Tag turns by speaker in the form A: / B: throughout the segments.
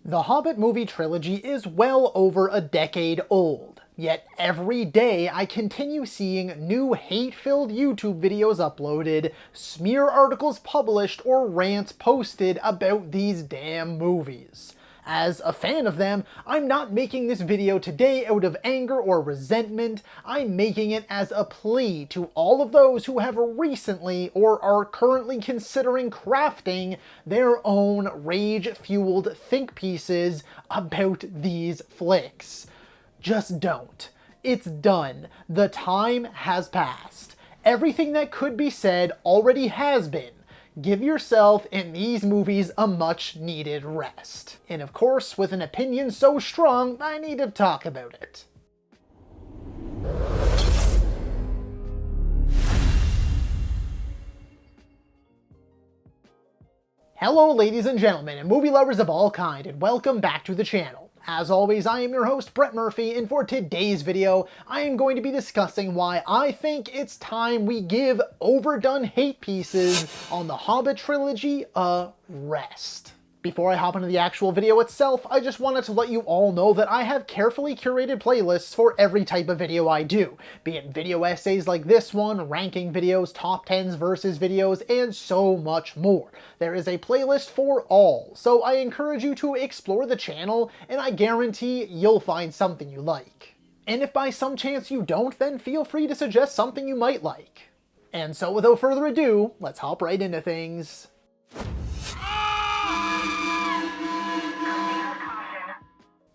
A: The Hobbit movie trilogy is well over a decade old, yet every day I continue seeing new hate-filled YouTube videos uploaded, smear articles published, or rants posted about these damn movies. As a fan of them, I'm not making this video today out of anger or resentment. I'm making it as a plea to all of those who have recently or are currently considering crafting their own rage-fueled think pieces about these flicks. Just don't. It's done. The time has passed. Everything that could be said already has been. Give yourself and these movies a much-needed rest. And of course, with an opinion so strong, I need to talk about it. Hello ladies and gentlemen, and movie lovers of all kind, and welcome back to the channel. As always, I am your host, Brett Murphy, and for today's video, I am going to be discussing why I think it's time we give overdone hate pieces on the Hobbit trilogy a rest. Before I hop into the actual video itself, I just wanted to let you all know that I have carefully curated playlists for every type of video I do, be it video essays like this one, ranking videos, top 10s versus videos, and so much more. There is a playlist for all, so I encourage you to explore the channel, and I guarantee you'll find something you like. And if by some chance you don't, then feel free to suggest something you might like. And so without further ado, let's hop right into things.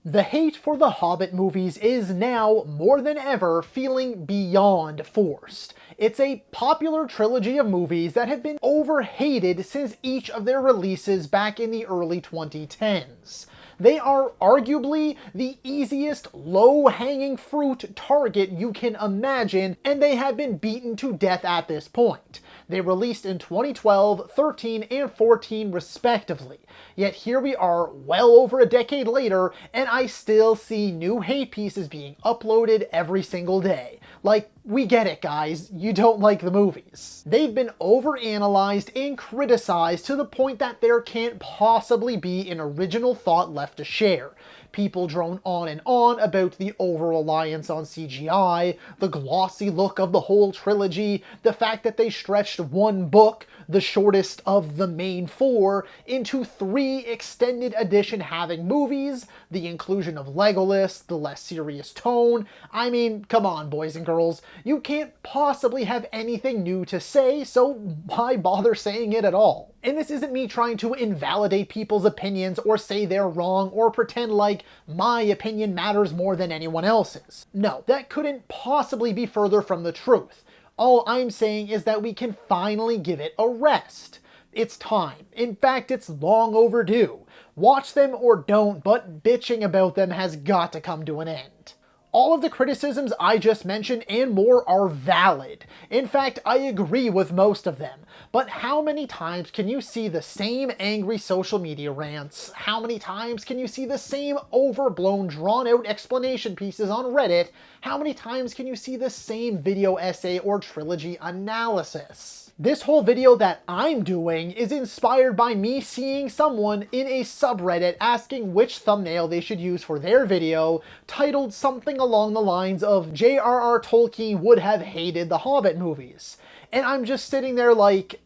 A: The hate for the Hobbit movies is now, more than ever, feeling beyond forced. It's a popular trilogy of movies that have been over-hated since each of their releases back in the early 2010s. They are arguably the easiest low-hanging fruit target you can imagine, and they have been beaten to death at this point. They released in 2012, 13, and 14 respectively. Yet here we are well over a decade later, and I still see new hate pieces being uploaded every single day. Like, we get it guys, you don't like the movies. They've been overanalyzed and criticized to the point that there can't possibly be an original thought left to share. People drone on and on about the over-reliance on CGI, the glossy look of the whole trilogy, the fact that they stretched one book, the shortest of the main four, into 3 extended edition having movies, the inclusion of Legolas, the less serious tone. I mean, come on boys and girls, you can't possibly have anything new to say, so why bother saying it at all? And this isn't me trying to invalidate people's opinions or say they're wrong or pretend like my opinion matters more than anyone else's. No, that couldn't possibly be further from the truth. All I'm saying is that we can finally give it a rest. It's time. In fact, it's long overdue. Watch them or don't, but bitching about them has got to come to an end. All of the criticisms I just mentioned and more are valid. In fact, I agree with most of them. But how many times can you see the same angry social media rants? How many times can you see the same overblown, drawn-out explanation pieces on Reddit? How many times can you see the same video essay or trilogy analysis? This whole video that I'm doing is inspired by me seeing someone in a subreddit asking which thumbnail they should use for their video, titled something along the lines of J.R.R. Tolkien would have hated the Hobbit movies. And I'm just sitting there like,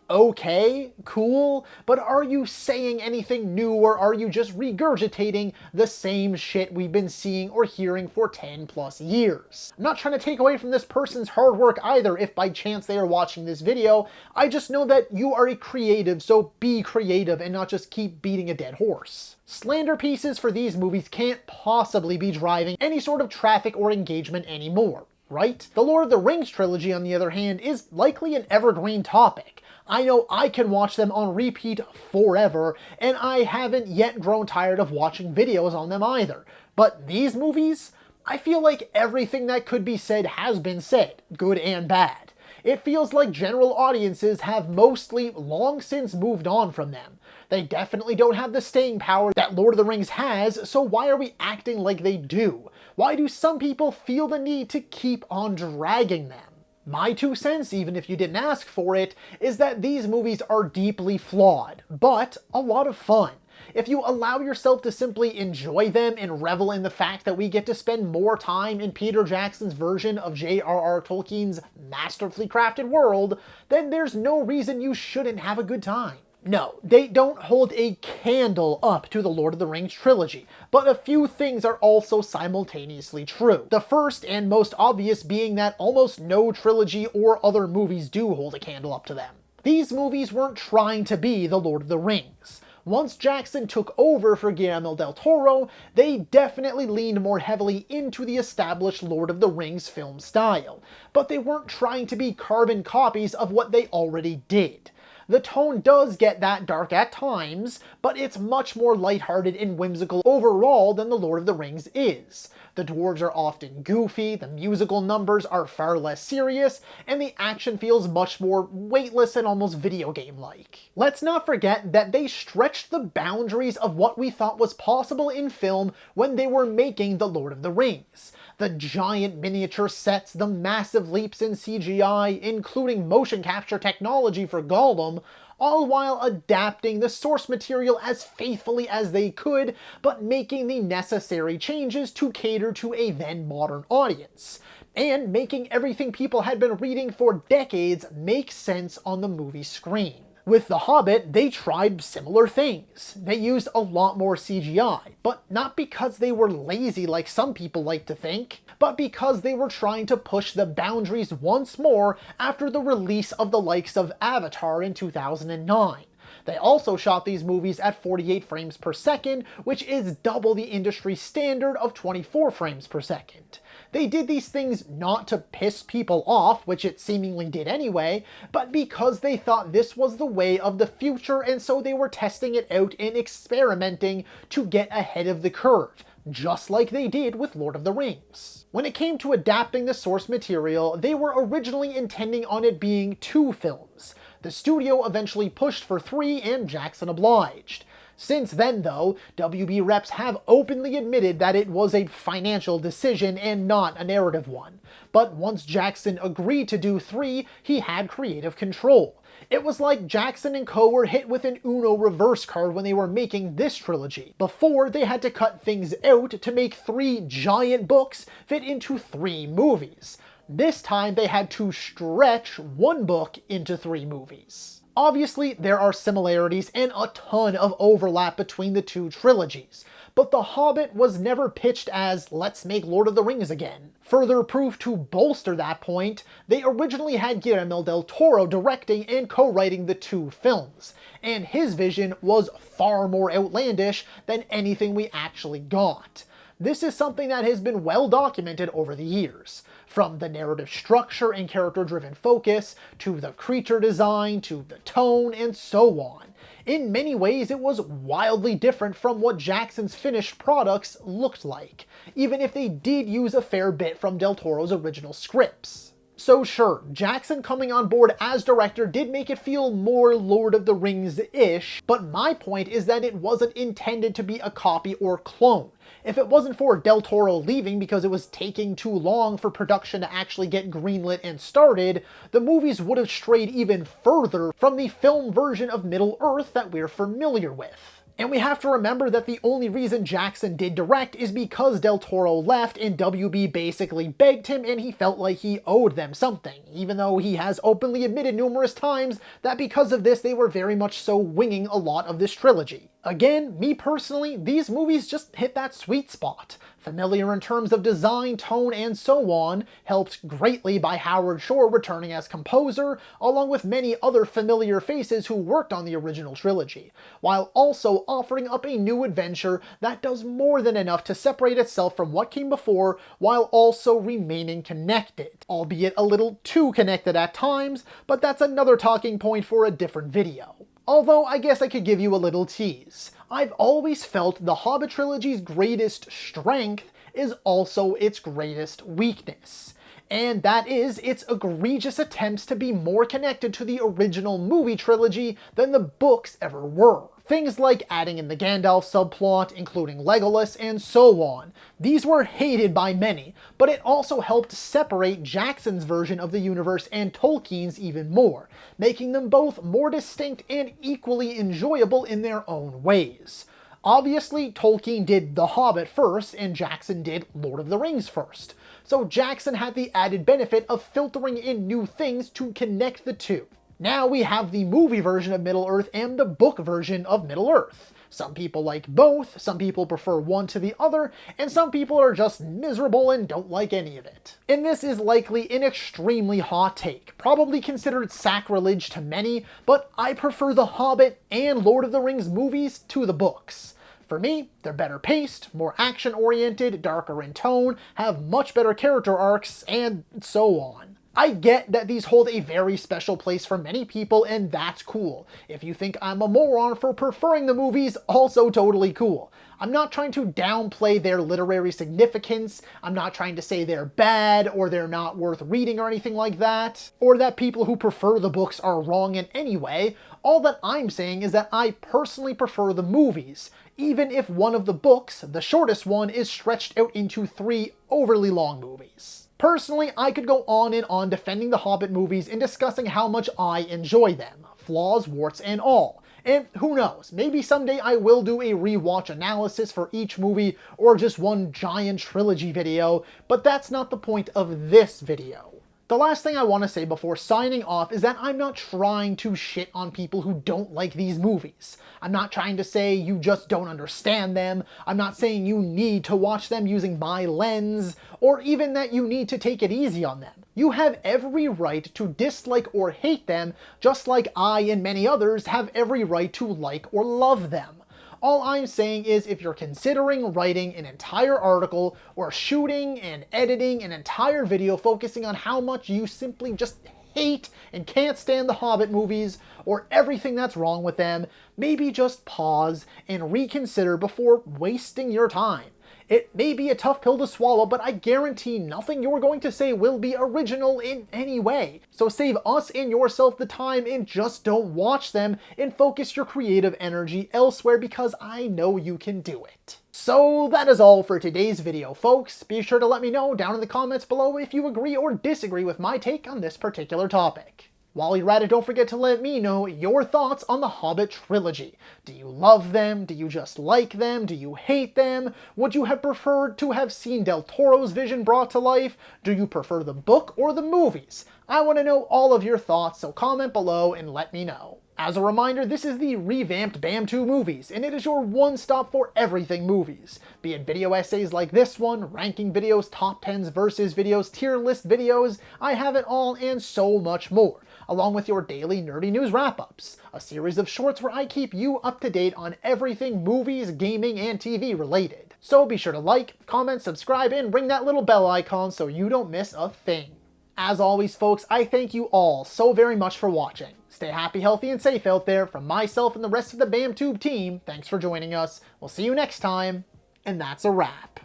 A: okay, cool, but are you saying anything new or are you just regurgitating the same shit we've been seeing or hearing for 10 plus years? I'm not trying to take away from this person's hard work either if by chance they are watching this video. I just know that you are a creative, so be creative and not just keep beating a dead horse. Slander pieces for these movies can't possibly be driving any sort of traffic or engagement anymore, right? The Lord of the Rings trilogy, on the other hand, is likely an evergreen topic. I know I can watch them on repeat forever, and I haven't yet grown tired of watching videos on them either. But these movies, I feel like everything that could be said has been said, good and bad. It feels like general audiences have mostly long since moved on from them. They definitely don't have the staying power that Lord of the Rings has, so why are we acting like they do? Why do some people feel the need to keep on dragging them? My 2 cents, even if you didn't ask for it, is that these movies are deeply flawed, but a lot of fun. if you allow yourself to simply enjoy them and revel in the fact that we get to spend more time in Peter Jackson's version of J.R.R. Tolkien's masterfully crafted world, then there's no reason you shouldn't have a good time. No, they don't hold a candle up to the Lord of the Rings trilogy, but a few things are also simultaneously true. The first and most obvious being that almost no trilogy or other movies do hold a candle up to them. These movies weren't trying to be the Lord of the Rings. Once Jackson took over for Guillermo del Toro, they definitely leaned more heavily into the established Lord of the Rings film style, but they weren't trying to be carbon copies of what they already did. The tone does get that dark at times, but it's much more lighthearted and whimsical overall than The Lord of the Rings is. The dwarves are often goofy, the musical numbers are far less serious, and the action feels much more weightless and almost video game-like. Let's not forget that they stretched the boundaries of what we thought was possible in film when they were making The Lord of the Rings. The giant miniature sets, the massive leaps in CGI, including motion capture technology for Gollum, all while adapting the source material as faithfully as they could, but making the necessary changes to cater to a then modern audience, and making everything people had been reading for decades make sense on the movie screen. With The Hobbit, they tried similar things. They used a lot more CGI, but not because they were lazy like some people like to think, but because they were trying to push the boundaries once more after the release of the likes of Avatar in 2009. They also shot these movies at 48 frames per second, which is double the industry standard of 24 frames per second. They did these things not to piss people off, which it seemingly did anyway, but because they thought this was the way of the future, and so they were testing it out and experimenting to get ahead of the curve, just like they did with Lord of the Rings. When it came to adapting the source material, they were originally intending on it being 2 films. The studio eventually pushed for 3 and Jackson obliged. Since then though, WB reps have openly admitted that it was a financial decision and not a narrative one. But once Jackson agreed to do 3, he had creative control. It was like Jackson and co were hit with an Uno reverse card when they were making this trilogy. Before, they had to cut things out to make 3 giant books fit into 3 movies. This time they had to stretch 1 book into 3 movies. Obviously, there are similarities and a ton of overlap between the 2 trilogies, but The Hobbit was never pitched as, let's make Lord of the Rings again. Further proof to bolster that point, they originally had Guillermo del Toro directing and co-writing the 2 films, and his vision was far more outlandish than anything we actually got. This is something that has been well documented over the years. From the narrative structure and character-driven focus, to the creature design, to the tone, and so on. In many ways, it was wildly different from what Jackson's finished products looked like, even if they did use a fair bit from Del Toro's original scripts. So sure, Jackson coming on board as director did make it feel more Lord of the Rings-ish, but my point is that it wasn't intended to be a copy or clone. If it wasn't for Del Toro leaving because it was taking too long for production to actually get greenlit and started, the movies would have strayed even further from the film version of Middle-earth that we're familiar with. And we have to remember that the only reason Jackson did direct is because Del Toro left and WB basically begged him and he felt like he owed them something, even though he has openly admitted numerous times that because of this they were very much so winging a lot of this trilogy. Again, me personally, these movies just hit that sweet spot. Familiar in terms of design, tone, and so on, helped greatly by Howard Shore returning as composer, along with many other familiar faces who worked on the original trilogy, while also offering up a new adventure that does more than enough to separate itself from what came before, while also remaining connected. Albeit a little too connected at times, but that's another talking point for a different video. Although I guess I could give you a little tease. I've always felt the Hobbit trilogy's greatest strength is also its greatest weakness. And that is its egregious attempts to be more connected to the original movie trilogy than the books ever were. Things like adding in the Gandalf subplot, including Legolas, and so on. These were hated by many, but it also helped separate Jackson's version of the universe and Tolkien's even more, making them both more distinct and equally enjoyable in their own ways. Obviously, Tolkien did The Hobbit first, and Jackson did Lord of the Rings first. So Jackson had the added benefit of filtering in new things to connect the two. Now we have the movie version of Middle-earth and the book version of Middle-earth. Some people like both, some people prefer one to the other, and some people are just miserable and don't like any of it. And this is likely an extremely hot take, probably considered sacrilege to many, but I prefer The Hobbit and Lord of the Rings movies to the books. For me, they're better paced, more action-oriented, darker in tone, have much better character arcs, and so on. I get that these hold a very special place for many people, and that's cool. If you think I'm a moron for preferring the movies, also totally cool. I'm not trying to downplay their literary significance, I'm not trying to say they're bad, or they're not worth reading or anything like that, or that people who prefer the books are wrong in any way. All that I'm saying is that I personally prefer the movies, even if one of the books, the shortest one, is stretched out into 3 overly long movies. Personally, I could go on and on defending the Hobbit movies and discussing how much I enjoy them, flaws, warts, and all. And who knows, maybe someday I will do a rewatch analysis for each movie or just one giant trilogy video, but that's not the point of this video. The last thing I want to say before signing off is that I'm not trying to shit on people who don't like these movies. I'm not trying to say you just don't understand them. I'm not saying you need to watch them using my lens, or even that you need to take it easy on them. You have every right to dislike or hate them, just like I and many others have every right to like or love them. All I'm saying is if you're considering writing an entire article or shooting and editing an entire video focusing on how much you simply just hate and can't stand the Hobbit movies or everything that's wrong with them, maybe just pause and reconsider before wasting your time. It may be a tough pill to swallow, but I guarantee nothing you're going to say will be original in any way. So save us and yourself the time and just don't watch them and focus your creative energy elsewhere because I know you can do it. So that is all for today's video, folks. Be sure to let me know down in the comments below if you agree or disagree with my take on this particular topic. While you're at it, don't forget to let me know your thoughts on the Hobbit trilogy. Do you love them? Do you just like them? Do you hate them? Would you have preferred to have seen Del Toro's vision brought to life? Do you prefer the book or the movies? I want to know all of your thoughts, so comment below and let me know. As a reminder, this is the revamped BAM2 Movies, and it is your one-stop for everything movies. Be it video essays like this one, ranking videos, top 10s versus videos, tier list videos, I have it all and so much more, along with your daily nerdy news wrap-ups, a series of shorts where I keep you up to date on everything movies, gaming, and TV related. So be sure to like, comment, subscribe, and ring that little bell icon so you don't miss a thing. As always, folks, I thank you all so very much for watching. Stay happy, healthy, and safe out there. From myself and the rest of the BAMTube team, thanks for joining us. We'll see you next time, and that's a wrap.